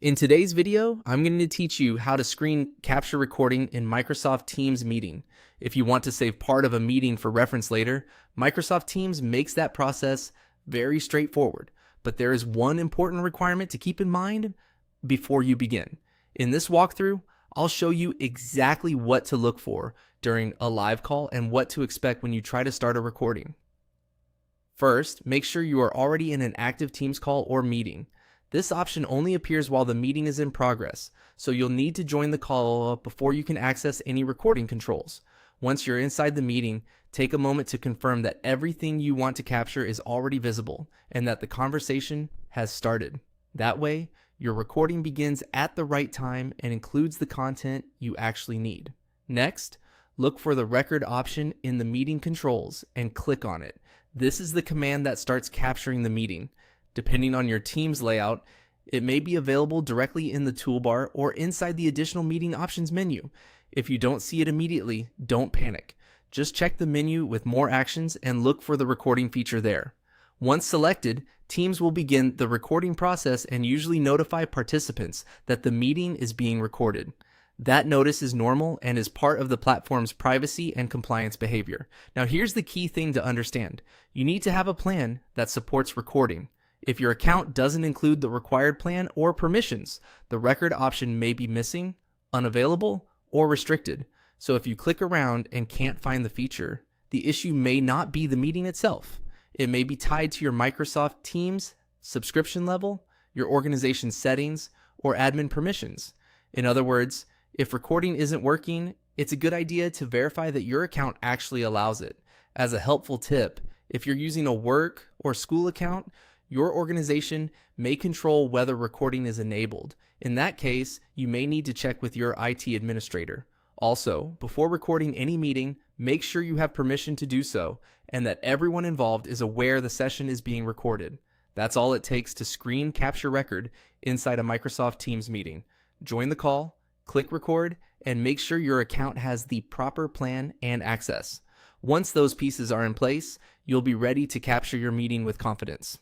In today's video, I'm going to teach you how to screen capture recording in Microsoft Teams meeting. If you want to save part of a meeting for reference later, Microsoft Teams makes that process very straightforward. But there is one important requirement to keep in mind before you begin. In this walkthrough, I'll show you exactly what to look for during a live call and what to expect when you try to start a recording. First, make sure you are already in an active Teams call or meeting. This option only appears while the meeting is in progress, so you'll need to join the call before you can access any recording controls. Once you're inside the meeting, take a moment to confirm that everything you want to capture is already visible and that the conversation has started. That way, your recording begins at the right time and includes the content you actually need. Next, look for the record option in the meeting controls and click on it. This is the command that starts capturing the meeting. Depending on your Teams layout, it may be available directly in the toolbar or inside the additional meeting options menu. If you don't see it immediately, don't panic. Just check the menu with more actions and look for the recording feature there. Once selected, Teams will begin the recording process and usually notify participants that the meeting is being recorded. That notice is normal and is part of the platform's privacy and compliance behavior. Now here's the key thing to understand. You need to have a plan that supports recording. If your account doesn't include the required plan or permissions, the record option may be missing, unavailable, or restricted. So if you click around and can't find the feature, the issue may not be the meeting itself. It may be tied to your Microsoft Teams subscription level, your organization's settings, or admin permissions. In other words, if recording isn't working, it's a good idea to verify that your account actually allows it. As a helpful tip, if you're using a work or school account, your organization may control whether recording is enabled. In that case, you may need to check with your IT administrator. Also, before recording any meeting, make sure you have permission to do so and that everyone involved is aware the session is being recorded. That's all it takes to screen capture record inside a Microsoft Teams meeting. Join the call, click record, and make sure your account has the proper plan and access. Once those pieces are in place, you'll be ready to capture your meeting with confidence.